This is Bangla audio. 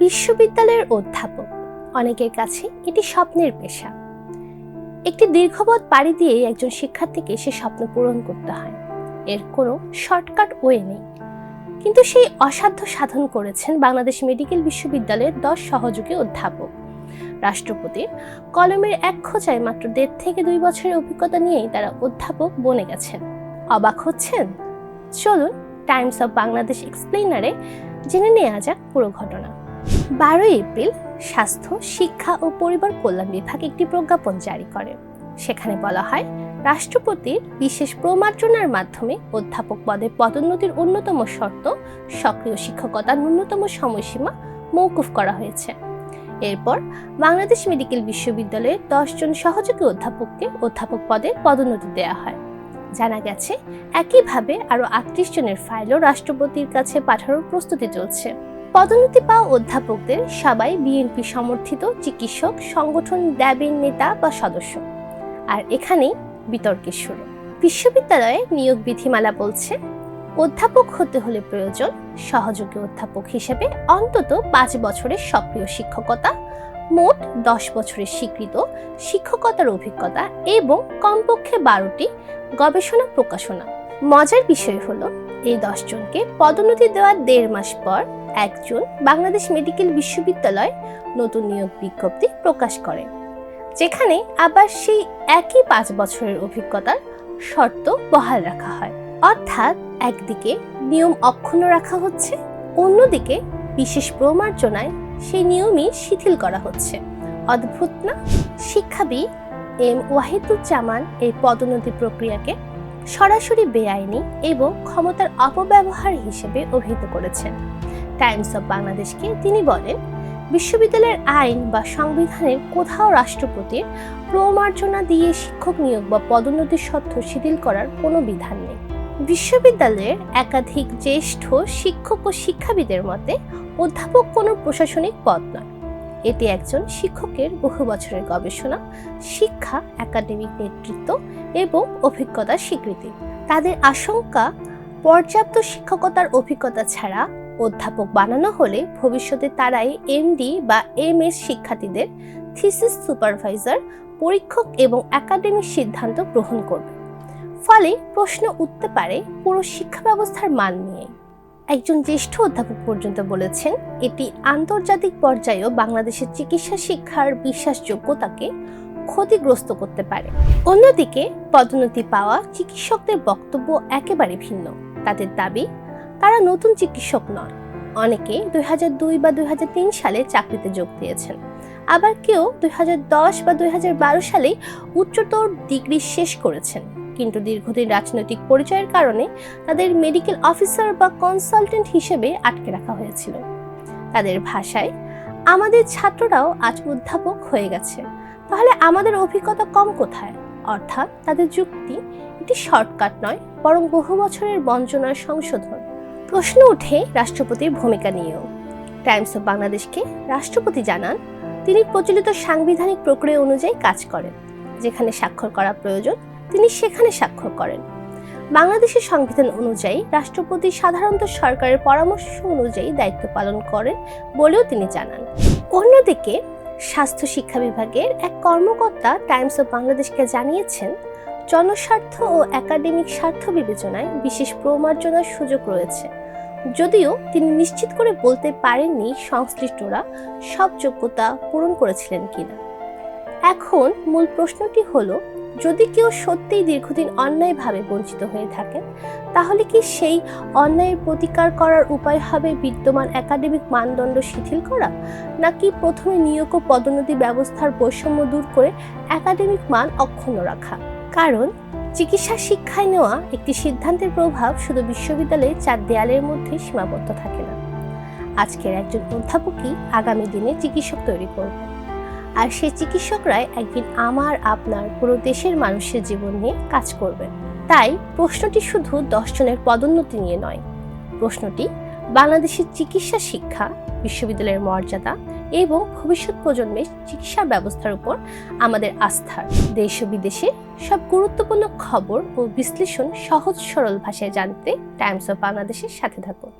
বিশ্ববিদ্যালয়ের অধ্যাপক অনেকের কাছে এটি স্বপ্নের পেশা। একটি দীর্ঘপথ পাড়ি দিয়ে একজন শিক্ষার্থীকে সে স্বপ্ন পূরণ করতে হয়। এর কোনো শর্টকাট ওয়ে নেই, কিন্তু সেই অসাধ্য সাধন করেছেন বাংলাদেশ মেডিকেল বিশ্ববিদ্যালয়ের 10 সহযোগী অধ্যাপক। রাষ্ট্রপতির কলমের এক খোঁচায় মাত্র 1.5 থেকে 2 বছরের অভিজ্ঞতা নিয়েই তারা অধ্যাপক বনে গেছেন। অবাক হচ্ছেন? চলুন টাইমস অফ বাংলাদেশ এক্সপ্লেইনারে জেনে নেওয়া যাক পুরো ঘটনা। 12 এপ্রিল স্বাস্থ্য, শিক্ষা ও পরিবার কল্যাণ বিভাগ একটি প্রজ্ঞাপন জারি করে। সেখানে বলা হয়, রাষ্ট্রপতির বিশেষ প্রমার্জনার মাধ্যমে অধ্যাপক পদে পদোন্নতির অন্যতম শর্ত সক্রিয় শিক্ষকতার ন্যূনতম সময়সীমা মওকুফ করা হয়েছে। এরপর বাংলাদেশ মেডিকেল বিশ্ববিদ্যালয়ের 10 জন সহযোগী অধ্যাপককে অধ্যাপক পদে পদোন্নতি দেওয়া হয়। জানা গেছে, একইভাবে আরও 38 জনের ফাইলও রাষ্ট্রপতির কাছে পাঠানোর প্রস্তুতি চলছে। পদোন্নতি পাওয়া অধ্যাপকদের সবাই বিএনপি সমর্থিত চিকিৎসক সংগঠন ড্যাবের নেতা বা সদস্য। আর এখানেই বিতর্কের শুরু। বিশ্ববিদ্যালয়ে নিয়োগ বিধিমালা বলছে, অধ্যাপক হতে হলে প্রয়োজন সহযোগী অধ্যাপক হিসেবে অন্তত 5 বছরের সক্রিয় শিক্ষকতা, মোট 10 বছরের স্বীকৃত শিক্ষকতার অভিজ্ঞতা এবং কমপক্ষে 12টি গবেষণা প্রকাশনা। মজার বিষয় হলো, এই 10 জনকে পদোন্নতি দেওয়ার 1.5 মাস পর 1 জুন বাংলাদেশ মেডিকেল বিশ্ববিদ্যালয় নতুন নিয়োগ বিজ্ঞপ্তি প্রকাশ করে, যেখানে আবার সেই একই 5 বছরের অভিজ্ঞতার শর্ত বহাল রাখা হয়। অর্থাৎ একদিকে নিয়ম অক্ষুণ্ণ রাখা হচ্ছে, অন্যদিকে বিশেষ প্রমার্জনায় সেই নিয়মই শিথিল করা হচ্ছে। অদ্ভুত না? শিক্ষাবিদ এম ওয়াহিদুজ্জামান এই পদোন্নতি প্রক্রিয়াকে সরাসরি বেআইনি এবং ক্ষমতার অপব্যবহার হিসেবে অভিহিত করেছেন। টাইমস অফ বাংলাদেশকে তিনি বলেন, বিশ্ববিদ্যালয়ের আইন বা সংবিধানের কোথাও রাষ্ট্রপতির প্রমার্জনা দিয়ে শিক্ষক নিয়োগ বা পদোন্নতির শর্ত শিথিল করার কোনো বিধান নেই। বিশ্ববিদ্যালয়ের একাধিক জ্যেষ্ঠ শিক্ষক ও শিক্ষাবিদের মতে, অধ্যাপক কোনো প্রশাসনিক পদ নয়। এটি একজন শিক্ষকের বহু বছরের গবেষণা, শিক্ষা, একাডেমিক নেতৃত্ব এবং অভিজ্ঞতার স্বীকৃতি। তাদের আশঙ্কা, পর্যাপ্ত শিক্ষকতার অভিজ্ঞতা ছাড়া অধ্যাপক বানানো হলে ভবিষ্যতে তারাই এমডি বা এমএস শিক্ষার্থীদের থিসিস সুপারভাইজার, পরীক্ষক এবং একাডেমিক সিদ্ধান্ত গ্রহণ করবে। ফলে প্রশ্ন উঠতে পারে পুরো শিক্ষা ব্যবস্থার মান নিয়ে। একজন জ্যেষ্ঠ অধ্যাপক পর্যন্ত বলেছেন, এটি আন্তর্জাতিক পর্যায়েও বাংলাদেশের চিকিৎসা শিক্ষার বিশ্বাসযোগ্যতাকে ক্ষতিগ্রস্ত করতে পারে। অন্যদিকে পদোন্নতি পাওয়া চিকিৎসকদের বক্তব্য একেবারে ভিন্ন। তাদের দাবি, তারা নতুন চিকিৎসক নন। অনেকে 2002 বা 2003 সালে চাকরিতে যোগ দিয়েছেন, আবার কেউ 2010 বা 2012 সালে উচ্চতর ডিগ্রি শেষ করেছেন, কিন্তু দীর্ঘদিন রাজনৈতিক পরিচয়ের কারণে তাদের মেডিকেল অফিসার বা কনসালটেন্ট হিসেবে আটকে রাখা হয়েছিল। তাদের ভাষায়, আমাদের ছাত্ররাও আজ অধ্যাপক হয়ে গেছে, তাহলে আমাদের অভিজ্ঞতা কম কোথায়? অর্থাৎ তাদের যুক্তি, এটি শর্টকাট নয়, বরং বহু বছরের বঞ্চনার সংশোধন। প্রশ্ন উঠে রাষ্ট্রপতির ভূমিকা নিয়েও। টাইমস অফ বাংলাদেশকে রাষ্ট্রপতি জানান, তিনি প্রচলিত সাংবিধানিক প্রক্রিয়া অনুযায়ী কাজ করেন। যেখানে স্বাক্ষর করা প্রয়োজন তিনি সেখানে স্বাক্ষর করেন। বাংলাদেশের সংবিধান অনুযায়ী রাষ্ট্রপতি সাধারণত সরকারের পরামর্শ অনুযায়ী দায়িত্ব পালন করেন বলেও তিনি জানান। অন্যদিকে স্বাস্থ্য শিক্ষা বিভাগের এক কর্মকর্তা টাইমস অফ বাংলাদেশকে জানিয়েছেন, জনস্বার্থ ও একাডেমিক স্বার্থ বিবেচনায় বিশেষ প্রমার্জনার সুযোগ রয়েছে, যদিও তিনি নিশ্চিত করে বলতে পারেননি সংশ্লিষ্টরা সব যোগ্যতা পূরণ করেছিলেন কিনা। এখন মূল প্রশ্নটি হলো, যদি কেউ সত্যিই দীর্ঘদিন অন্যায়ভাবে বঞ্চিত হয়ে থাকেন, তাহলে কি সেই অন্যায়ের প্রতিকার করার উপায় হবে বিদ্যমান একাডেমিক মানদণ্ড শিথিল করা, নাকি প্রথমে নিয়োগ ও পদোন্নতি ব্যবস্থার বৈষম্য দূর করে একাডেমিক মান অক্ষুণ্ণ রাখা? কারণ চিকিৎসা শিক্ষায় নেওয়া একটি সিদ্ধান্তের প্রভাব শুধু বিশ্ববিদ্যালয়ের 4 দেয়ালের মধ্যে সীমাবদ্ধ থাকে না। আজকের একজন অধ্যাপকই আগামী দিনে চিকিৎসক তৈরি করবে, আর সেই চিকিৎসকরাই একদিন আমার, আপনার, পুরো দেশের মানুষের জীবন নিয়ে কাজ করবেন। তাই প্রশ্নটি শুধু 10 জনের পদোন্নতি নিয়ে নয়, প্রশ্নটি বাংলাদেশের চিকিৎসা শিক্ষা, বিশ্ববিদ্যালয়ের মর্যাদা এবং ভবিষ্যৎ প্রজন্মের চিকিৎসা ব্যবস্থার উপর আমাদের আস্থার। দেশ ও বিদেশের সব গুরুত্বপূর্ণ খবর ও বিশ্লেষণ সহজ সরল ভাষায় জানতে টাইমস অফ বাংলাদেশের সাথে থাকুন।